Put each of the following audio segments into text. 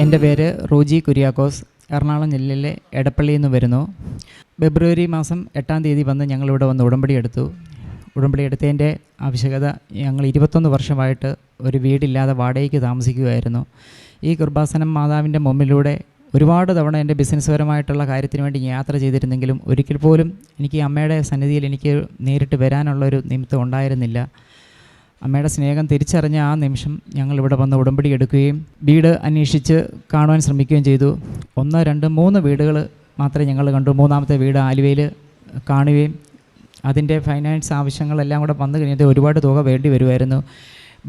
എൻ്റെ പേര് റോജി കുര്യാക്കോസ്. എറണാകുളം ജില്ലയിലെ എടപ്പള്ളിയിൽ നിന്ന് വരുന്നു. ഫെബ്രുവരി മാസം 8-ാം തീയതി വന്ന് ഞങ്ങളിവിടെ വന്ന് ഉടമ്പടി എടുത്തു. ഉടമ്പടി എടുത്തതിൻ്റെ ആവശ്യകത, ഞങ്ങൾ 21 വർഷമായിട്ട് ഒരു വീടില്ലാതെ വാടകയ്ക്ക് താമസിക്കുകയായിരുന്നു. ഈ കൃപാസനം മാതാവിൻ്റെ മുമ്പിലൂടെ ഒരുപാട് തവണ എൻ്റെ ബിസിനസ്സുപരമായിട്ടുള്ള കാര്യത്തിന് വേണ്ടി യാത്ര ചെയ്തിരുന്നെങ്കിലും ഒരിക്കൽ പോലും എനിക്ക് അമ്മയുടെ സന്നിധിയിൽ എനിക്ക് നേരിട്ട് വരാനുള്ളൊരു നിമിത്തം ഉണ്ടായിരുന്നില്ല. അമ്മയുടെ സ്നേഹം തിരിച്ചറിഞ്ഞ ആ നിമിഷം ഞങ്ങളിവിടെ വന്ന് ഉടമ്പടി എടുക്കുകയും വീട് അന്വേഷിച്ച് കാണുവാൻ ശ്രമിക്കുകയും ചെയ്തു. 1, 2, 3 വീടുകൾ മാത്രമേ ഞങ്ങൾ കണ്ടു. 3-ാമത്തെ വീട് ആലുവയിൽ കാണുകയും അതിൻ്റെ ഫൈനാൻസ് ആവശ്യങ്ങളെല്ലാം കൂടെ വന്നു കഴിഞ്ഞിട്ട് ഒരുപാട് തുക വേണ്ടി വരുമായിരുന്നു.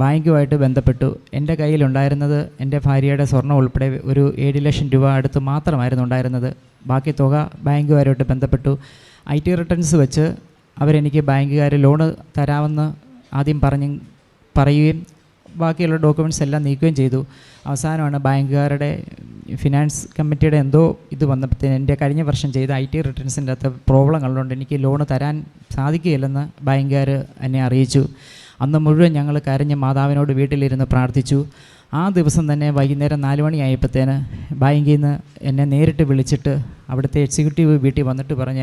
ബാങ്കുമായിട്ട് ബന്ധപ്പെട്ടു. എൻ്റെ കയ്യിലുണ്ടായിരുന്നത് എൻ്റെ ഭാര്യയുടെ സ്വർണ്ണം ഉൾപ്പെടെ ഒരു 7 ലക്ഷം രൂപ അടുത്ത് മാത്രമായിരുന്നു ഉണ്ടായിരുന്നത്. ബാക്കി തുക ബാങ്കുകാരുമായിട്ട് ബന്ധപ്പെട്ടു. IT റിട്ടേൺസ് വെച്ച് അവരെനിക്ക് ബാങ്കുകാർ ലോണ് തരാമെന്ന് ആദ്യം പറയുകയും ബാക്കിയുള്ള ഡോക്യുമെൻറ്റ്സ് എല്ലാം നീക്കുകയും ചെയ്തു. അവസാനമാണ് ബാങ്കുകാരുടെ ഫിനാൻസ് കമ്മിറ്റിയുടെ എന്തോ ഇത് വന്നപ്പോഴത്തേന് എൻ്റെ കഴിഞ്ഞ വർഷം ചെയ്ത IT റിട്ടേൺസിൻ്റെ അകത്ത് പ്രോബ്ലങ്ങളുണ്ട്, എനിക്ക് ലോണ് തരാൻ സാധിക്കുകയില്ലെന്ന് ബാങ്കുകാർ എന്നെ അറിയിച്ചു. അന്ന് മുഴുവൻ ഞങ്ങൾ കരഞ്ഞ് മാതാവിനോട് വീട്ടിലിരുന്ന് പ്രാർത്ഥിച്ചു. ആ ദിവസം തന്നെ വൈകുന്നേരം 4 മണിയായപ്പോഴത്തേന് ബാങ്കിൽ നിന്ന് എന്നെ നേരിട്ട് വിളിച്ചിട്ട് അവിടുത്തെ എക്സിക്യൂട്ടീവ് വീട്ടിൽ വന്നിട്ട് പറഞ്ഞ്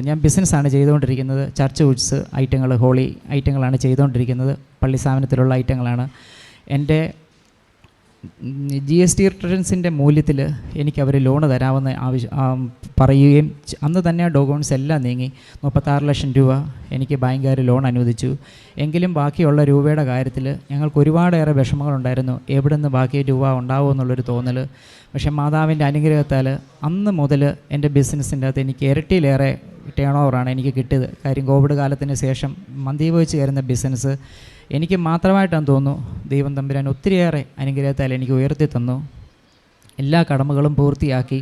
ഞാൻ ബിസിനസ്സാണ് ചെയ്തുകൊണ്ടിരിക്കുന്നത്, ചർച്ച് ഗുഡ്സ് ഐറ്റങ്ങൾ, ഹോളി ഐറ്റങ്ങളാണ് ചെയ്തുകൊണ്ടിരിക്കുന്നത്, പള്ളി സ്ഥാപനത്തിലുള്ള ഐറ്റങ്ങളാണ്. എൻ്റെ GST റിട്ടേൺസിൻ്റെ മൂല്യത്തിൽ എനിക്ക് അവർ ലോണ് തരാമെന്ന് പറയുകയും അന്ന് തന്നെ ഡോക്യുമെൻറ്റ്സ് എല്ലാം നീങ്ങി 36 ലക്ഷം രൂപ എനിക്ക് ബാങ്കുകാർ ലോൺ അനുവദിച്ചു. എങ്കിലും ബാക്കിയുള്ള രൂപയുടെ കാര്യത്തിൽ ഞങ്ങൾക്ക് ഒരുപാടേറെ വിഷമങ്ങളുണ്ടായിരുന്നു. എവിടെ നിന്ന് ബാക്കി രൂപ ഉണ്ടാവുമെന്നുള്ളൊരു തോന്നൽ. പക്ഷേ മാതാവിൻ്റെ അനുഗ്രഹത്താൽ അന്ന് മുതൽ എൻ്റെ ബിസിനസ്സിൻ്റെ അകത്ത് എനിക്ക് ഇരട്ടിയിലേറെ ടേൺ ഓവറാണ് എനിക്ക് കിട്ടിയത്. കാര്യം കോവിഡ് കാലത്തിന് ശേഷം മന്ദീഭവിച്ച് കയറുന്ന ബിസിനസ് എനിക്ക് മാത്രമായിട്ടാണ് തോന്നുന്നു ദൈവം തമ്പുരാൻ ഒത്തിരിയേറെ അനുഗ്രഹത്താൽ എനിക്ക് ഉയർത്തി തന്നു. എല്ലാ കടമകളും പൂർത്തിയാക്കി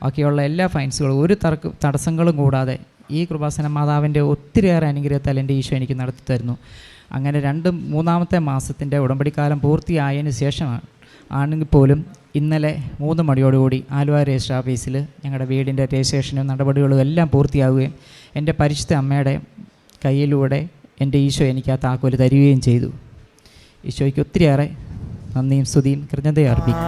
ബാക്കിയുള്ള എല്ലാ ഫൈൻസുകളും ഒരു തടസ്സങ്ങളും കൂടാതെ ഈ കൃപാസന മാതാവിൻ്റെ ഒത്തിരിയേറെ അനുഗ്രഹത്താൽ എൻ്റെ ഈശോ എനിക്ക് നടത്തി തരുന്നു. അങ്ങനെ 2-3-ാമത്തെ മാസത്തിൻ്റെ ഉടമ്പടിക്കാലം പൂർത്തിയായതിന് ശേഷമാണ് ആണെങ്കിൽ പോലും ഇന്നലെ 3 മണിയോടുകൂടി ആലുവ രജിസ്റ്റർ ഓഫീസിൽ ഞങ്ങളുടെ വീടിൻ്റെ രജിസ്ട്രേഷനും നടപടികളും എല്ലാം പൂർത്തിയാവുകയും എൻ്റെ പരിശുദ്ധ അമ്മയുടെ കയ്യിലൂടെ എൻ്റെ ഈശോ എനിക്ക് ആ താക്കോല് തരികയും ചെയ്തു. ഈശോയ്ക്ക് ഒത്തിരിയേറെ നന്ദിയും സ്തുതിയും കൃതജ്ഞതയും അർപ്പിക്കും.